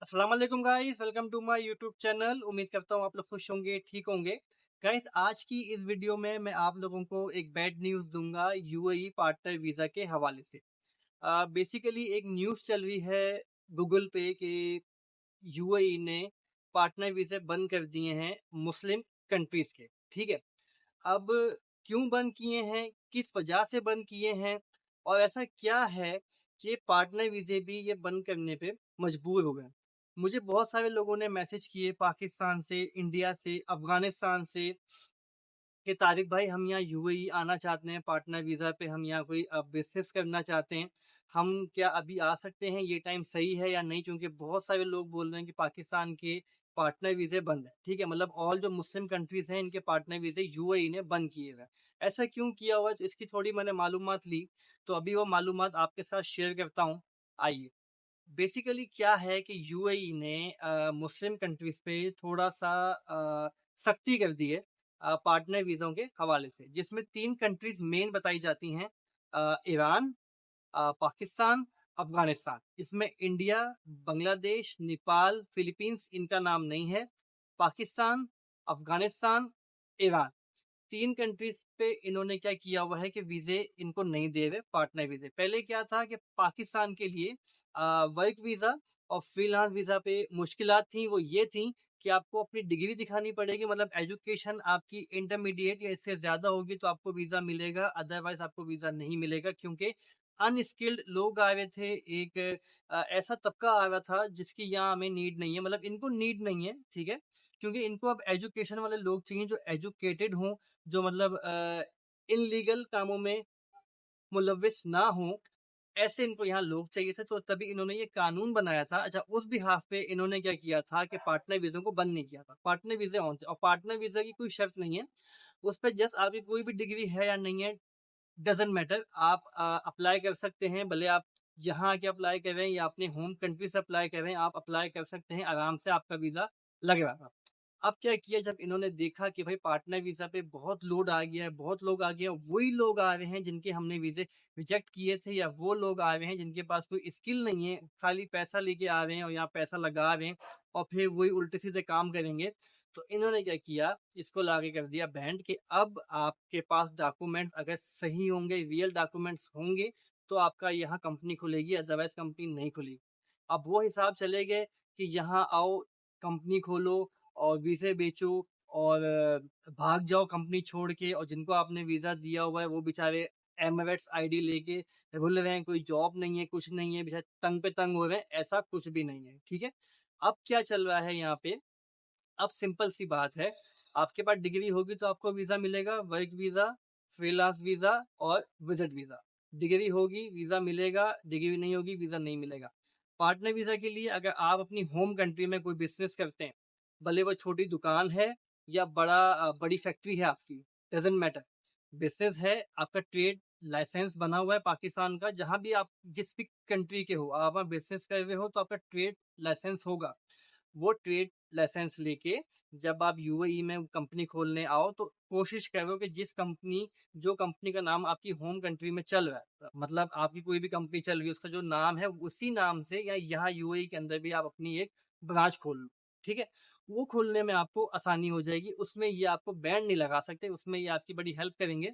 अस्सलाम वालेकुम guys, welcome to my YouTube channel. उम्मीद करता हूँ आप लोग खुश होंगे, ठीक होंगे। गाइस, आज की इस वीडियो में मैं आप लोगों को एक बैड न्यूज़ दूंगा यूएई पार्टनर वीज़ा के हवाले से। बेसिकली एक न्यूज़ चल रही है गूगल पे कि यूएई ने पार्टनर वीज़े बंद कर दिए हैं मुस्लिम कंट्रीज़ के, ठीक है। अब क्यों बंद किए हैं, किस वजह से बंद किए हैं और ऐसा क्या है कि पार्टनर वीज़े भी ये बंद करने पे मजबूर हो गए। मुझे बहुत सारे लोगों ने मैसेज किए पाकिस्तान से, इंडिया से, अफ़गानिस्तान से कि तारिक भाई हम यहाँ यूएई आना चाहते हैं पार्टनर वीज़ा पे, हम यहाँ कोई बिज़नेस करना चाहते हैं। हम क्या अभी आ सकते हैं, ये टाइम सही है या नहीं? क्योंकि बहुत सारे लोग बोल रहे हैं कि पाकिस्तान के पार्टनर वीज़े बंद हैं, ठीक है? मतलब ऑल जो मुस्लिम कंट्रीज़ हैं इनके पार्टनर वीज़े यूएई ने बंद किए हुए हैं। ऐसा क्यों किया हुआ है? तो इसकी थोड़ी मैंने मालूमात ली, तो अभी वो मालूमात आपके साथ शेयर करता हूँ। आइए। बेसिकली क्या है कि यूएई ने मुस्लिम कंट्रीज पे थोड़ा-सा सख्ती कर दी है पार्टनर वीज़ों के हवाले से, जिसमें 3 कंट्रीज मेन बताई जाती हैं। ईरान, पाकिस्तान, अफ़गानिस्तान। इसमें इंडिया, बांग्लादेश, नेपाल, फ़िलीपींस इनका नाम नहीं है। पाकिस्तान, अफ़गानिस्तान, ईरान 3 कंट्रीज़ पे इन्होंने क्या किया हुआ है कि वीज़े इनको नहीं दे रहे पार्टनर वीज़े। पहले क्या था कि पाकिस्तान के लिए वर्क वीज़ा और फ्रीलांस वीज़ा पे मुश्किलात थी, वो ये थी कि आपको अपनी डिग्री दिखानी पड़ेगी, मतलब एजुकेशन आपकी इंटरमीडिएट या इससे ज़्यादा होगी तो आपको वीज़ा मिलेगा, अदरवाइज़ आपको वीज़ा नहीं मिलेगा क्योंकि अनस्किल्ड लोग आ रहे थे। एक ऐसा तबका आ रहा था जिसकी यहाँ हमें नीड नहीं है, मतलब इनको नीड नहीं है, ठीक है? क्योंकि इनको अब एजुकेशन वाले लोग चाहिए जो एजुकेटेड हों, जो मतलब इल्लीगल कामों में मुलव्विस ना हों, ऐसे इनको यहाँ लोग चाहिए थे, तो तभी इन्होंने ये कानून बनाया था। अच्छा, उस बिहाफ़ पे इन्होंने क्या किया था कि पार्टनर वीज़ों को बंद नहीं किया था। पार्टनर वीज़े ऑन थे और पार्टनर वीज़ा की कोई शर्त नहीं है। उस पे जस्ट आपकी कोई भी डिग्री है या नहीं है, डज़न्ट मैटर। आप अप्लाई कर सकते हैं, भले आप यहाँ आके अप्लाई कर रहे हैं या अपने होम कंट्री से अप्लाई कर रहे हैं, आप अप्लाई कर सकते हैं, आराम से आपका वीज़ा लग रहा था। अब क्या किया, जब इन्होंने देखा कि भाई पार्टनर वीज़ा पे बहुत लोड आ गया है, बहुत लोग आ गए हैं, वही लोग आ रहे हैं जिनके हमने वीज़े रिजेक्ट किए थे, या वो लोग आ रहे हैं जिनके पास कोई स्किल नहीं है, खाली पैसा लेके आ रहे हैं और यहाँ पैसा लगा रहे हैं और फिर वही उल्टे-सीधे काम करेंगे। तो इन्होंने क्या किया, इसको लाके कर दिया बैंड कि अब आपके पास डॉक्यूमेंट्स अगर सही होंगे, रियल डॉक्यूमेंट्स होंगे, तो आपका यहाँ कंपनी खुलेगी, अदरवाइज़ कंपनी नहीं खुलेगी। अब वो हिसाब चले गए कि यहाँ आओ, कंपनी खोलो और वीज़े बेचो और भाग जाओ कंपनी छोड़ के, और जिनको आपने वीज़ा दिया हुआ है वो बेचारे एमिरेट्स आईडी लेके रुल रहे हैं, कोई जॉब नहीं है, कुछ नहीं है, बेचारे तंग पे तंग हो रहे हैं, ऐसा कुछ भी नहीं है, ठीक है? अब क्या चल रहा है यहाँ पे, अब सिंपल सी बात है, आपके पास डिग्री होगी तो आपको वीज़ा मिलेगा, वर्क वीज़ा, फ्रीलांस वीज़ा और विज़िट वीज़ा। डिग्री होगी, वीज़ा मिलेगा, डिग्री नहीं होगी, वीज़ा नहीं मिलेगा। पार्टनर वीज़ा के लिए अगर आप अपनी होम कंट्री में कोई बिज़नेस करते हैं, भले वो छोटी दुकान है या बड़ी फैक्ट्री है आपकी, डज़न्ट मैटर। बिज़नेस है, आपका ट्रेड लाइसेंस बना हुआ है पाकिस्तान का, जहाँ भी आप जिस भी कंट्री के हो, आप वहाँ बिज़नेस कर रहे हो तो आपका ट्रेड लाइसेंस होगा। वो ट्रेड लाइसेंस लेके जब आप यूएई में कंपनी खोलने आओ तो कोशिश करो कि जो कंपनी का नाम आपकी होम कंट्री में चल रहा है, मतलब आपकी कोई भी कंपनी चल रही है उसका जो नाम है उसी नाम से या यहाँ यूएई के अंदर भी आप अपनी एक ब्रांच खोल लो, ठीक है। वो खोलने में आपको आसानी हो जाएगी, उसमें ये आपको बैंड नहीं लगा सकते, उसमें ये आपकी बड़ी हेल्प करेंगे।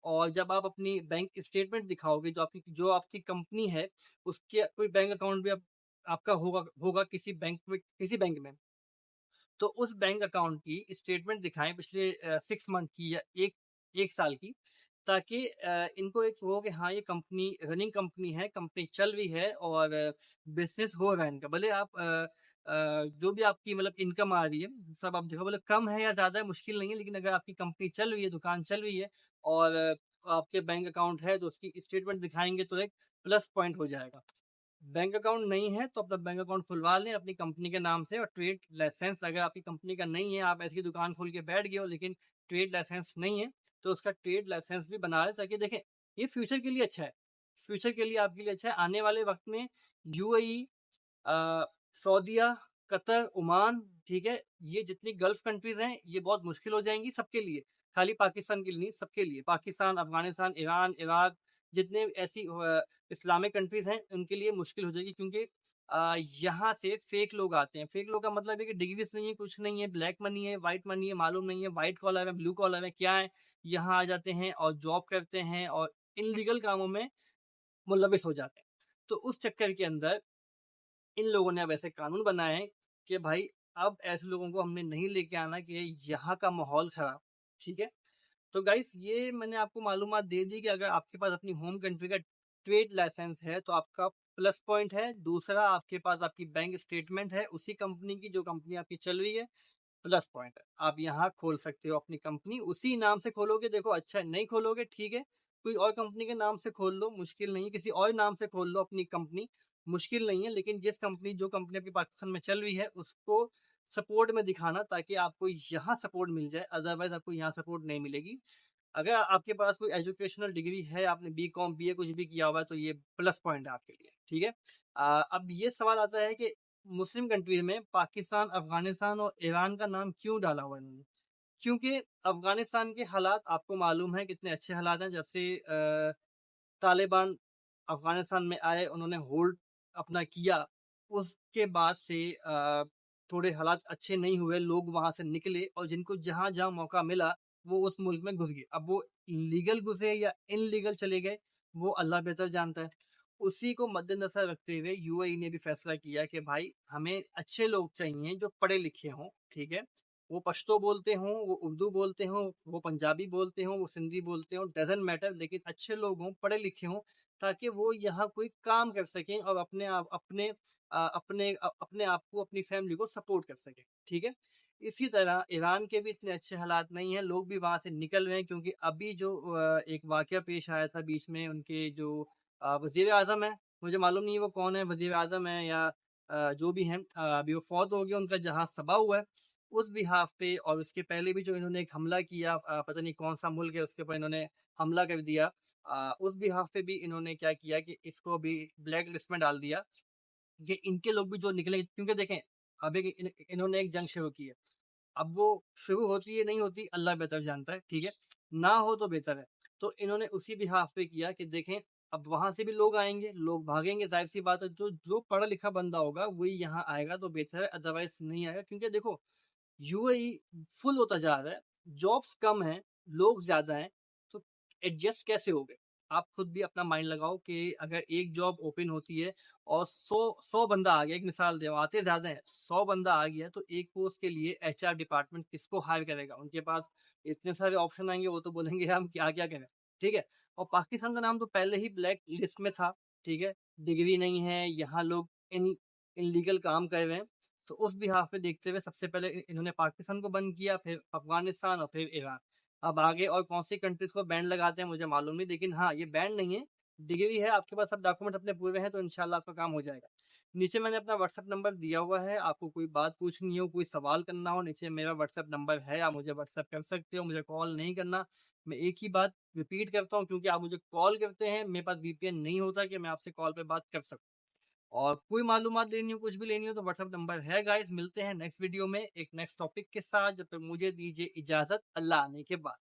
और जब आप अपनी बैंक स्टेटमेंट दिखाओगे, जो आपकी कंपनी है उसके कोई बैंक अकाउंट भी आपका होगा होगा किसी बैंक में, तो उस बैंक अकाउंट की स्टेटमेंट दिखाएँ पिछले 6 मंथ की या 1 साल की, ताकि इनको एक हो कि हाँ, ये कंपनी रनिंग कंपनी है, कंपनी चल रही है और बिज़नेस हो रहा है इनका। भले आप जो भी आपकी मतलब इनकम आ रही है, सब आप देखो, भले कम है या ज़्यादा है मुश्किल नहीं है, लेकिन अगर आपकी कंपनी चल रही है, दुकान चल रही है और आपके बैंक अकाउंट है, तो उसकी स्टेटमेंट दिखाएँगे तो एक प्लस पॉइंट हो जाएगा। बैंक अकाउंट नहीं है तो अपना बैंक अकाउंट खुलवा लें अपनी कंपनी के नाम से, और ट्रेड लाइसेंस अगर आपकी कंपनी का नहीं है, आप ऐसी दुकान खोल के बैठ गए हो लेकिन ट्रेड लाइसेंस नहीं है, तो उसका ट्रेड लाइसेंस भी बना लें, ताकि देखें ये फ्यूचर के लिए अच्छा है। फ्यूचर के लिए आपके लिए अच्छा है। आने वाले वक़्त में यूएई, अ, सऊदीया, कतर, ओमान, ठीक है? ये जितनी गल्फ़ कंट्रीज़ हैं, ये बहुत मुश्किल हो जाएँगी सबके लिए, खाली पाकिस्तान के लिए नहीं, सबके लिए। पाकिस्तान, अफ़गानिस्तान, ईरान, इराक, जितने ऐसी इस्लामिक कंट्रीज़ हैं, उनके लिए मुश्किल हो जाएगी, क्योंकि यहाँ से फेक लोग आते हैं। फेक लोग का मतलब है कि डिग्रीज़ नहीं है, कुछ नहीं है, ब्लैक मनी है, व्हाइट मनी है, मालूम नहीं है, व्हाइट कॉलर है, ब्लू कॉलर है, क्या है? यहाँ आ जाते हैं और जॉब करते हैं और इल्लीगल कामों में मुलविस हो जाते हैं। तो उस चक्कर के अंदर इन लोगों ने अब ऐसे कानून बनाए हैं कि भाई अब ऐसे लोगों को हमने नहीं लेके आना कि यहाँ का माहौल खराब, ठीक है? तो गाइस ये मैंने आपको मालूमात दे दी कि अगर आपके पास अपनी होम कंट्री का ट्रेड लाइसेंस है तो आपका प्लस पॉइंट है। दूसरा आपके पास आपकी बैंक स्टेटमेंट है उसी कंपनी की जो कंपनी आपकी चल रही है, प्लस पॉइंट है। आप यहाँ खोल सकते हो अपनी कंपनी, उसी नाम से खोलोगे देखो अच्छा है, नहीं खोलोगे ठीक है, कोई और कंपनी के नाम से खोल लो, मुश्किल नहीं है, किसी और नाम से खोल लो अपनी कंपनी, मुश्किल नहीं है, लेकिन जो कंपनी अभी पाकिस्तान में चल रही है उसको सपोर्ट में दिखाना ताकि आपको यहाँ सपोर्ट मिल जाए, अदरवाइज आपको यहाँ सपोर्ट नहीं मिलेगी। अगर आपके पास कोई एजुकेशनल डिग्री है, आपने बीकॉम, बीए कुछ भी किया हुआ है तो ये प्लस पॉइंट है आपके लिए, ठीक है? अब ये सवाल आता है कि मुस्लिम कंट्री में पाकिस्तान, अफ़गानिस्तान और ईरान का नाम क्यों डाला हुआ है इन्होंने? क्योंकि अफ़गानिस्तान के हालात आपको मालूम है कितने अच्छे हालात हैं, जब से तालिबान अफ़गानिस्तान में आए, उन्होंने होल्ड अपना किया, उसके बाद से थोड़े हालात अच्छे नहीं हुए, लोग वहाँ से निकले और जिनको जहाँ-जहाँ मौका मिला, वो उस मुल्क में घुस गए। अब वो लीगल घुसे या इल्लीगल चले गए, वो अल्लाह बेहतर जानता है। उसी को मद्देनज़र रखते हुए यूएई ने भी फैसला किया कि भाई हमें अच्छे लोग चाहिए जो पढ़े-लिखे हों, ठीक है? वो पश्तो बोलते हों, वो उर्दू बोलते हों, वो पंजाबी बोलते हों, वो सिंधी बोलते हों, डज़न्ट मैटर, लेकिन अच्छे लोग हों, पढ़े-लिखे हों, ताकि वो यहाँ कोई काम कर सकें और अपने आप को, अपनी फैमिली को सपोर्ट कर सकें, ठीक है? इसी तरह ईरान के भी इतने अच्छे हालात नहीं हैं, लोग भी वहाँ से निकल रहे हैं क्योंकि अभी जो एक वाक़या पेश आया था बीच में, उनके जो वज़ीर-ए-आज़म हैं, मुझे मालूम नहीं है वो कौन है, वज़ीर-ए-आज़म हैं या जो भी हैं, अभी वो फ़ौत हो गए, उनका जहाज़ तबाह हुआ है। उस बिहाफ़ पे और उसके पहले भी जो इन्होंने एक हमला किया, पता नहीं कौन-सा मुल्क है उसके ऊपर इन्होंने हमला कर दिया। उस बिहाफ़ पे भी इन्होंने क्या किया कि इसको भी ब्लैक लिस्ट में डाल दिया। ये इनके लोग भी जो निकले, क्योंकि देखें अब एक इन्होंने एक जंग शुरू की है। अब वो शुरू होती है नहीं होती अल्लाह बेहतर जानता है, ठीक है? ना हो तो बेहतर है। तो इन्होंने उसी बिहाफ़ पे किया कि देखें अब वहाँ से भी लोग आएँगे, लोग भागेंगे, ज़ाहिर-सी बात है जो जो पढ़ा-लिखा बंदा होगा वही यहाँ आएगा तो बेहतर है, अदरवाइज़ नहीं आएगा, क्योंकि देखो यूएई फुल होता जा रहा है, जॉब्स कम हैं, लोग ज़्यादा हैं, तो एडजस्ट कैसे होगे? आप खुद भी अपना माइंड लगाओ कि अगर एक जॉब ओपन होती है और 100 बंदा आ गया, एक मिसाल दे रहा हूँ, आते ज़्यादा हैं, 100 बंदा आ गया तो एक पोस्ट के लिए एचआर डिपार्टमेंट किसको हायर करेगा? उनके पास इतने सारे ऑप्शन आएँगे, वो तो बोलेंगे हम क्या-क्या करें, ठीक है? और पाकिस्तान का नाम तो पहले ही ब्लैक लिस्ट में था, ठीक है? डिग्री नहीं है, यहाँ लोग इल्लीगल काम कर रहे हैं। तो उस बिहाफ़ पे देखते हुए सबसे पहले इन्होंने पाकिस्तान को बंद किया, फिर अफ़गानिस्तान और फिर ईरान। अब आगे और कौन-सी कंट्रीज़ को बैन लगाते हैं मुझे मालूम नहीं, लेकिन हाँ, ये बैन नहीं है, डिग्री है, आपके पास सब डॉक्यूमेंट अपने पूरे हैं तो इंशाल्लाह आपका काम हो जाएगा। नीचे मैंने अपना व्हाट्सएप नंबर दिया हुआ है, आपको कोई बात पूछनी हो, कोई सवाल करना हो, नीचे मेरा व्हाट्सएप नंबर है, आप मुझे व्हाट्सएप कर सकते हो, मुझे कॉल नहीं करना। मैं एक ही बात रिपीट करता हूँ, क्योंकि आप मुझे कॉल करते हैं, मेरे पास वीपीएन नहीं होता कि मैं आपसे कॉल पे बात कर सकूँ। और कोई मालूमात लेनी हो, कुछ भी लेनी हो तो व्हाट्सएप नंबर है गाइस। मिलते हैं नेक्स्ट वीडियो में एक नेक्स्ट टॉपिक के साथ। जब तक मुझे दीजिए इजाज़त, अल्लाह आने के बाद।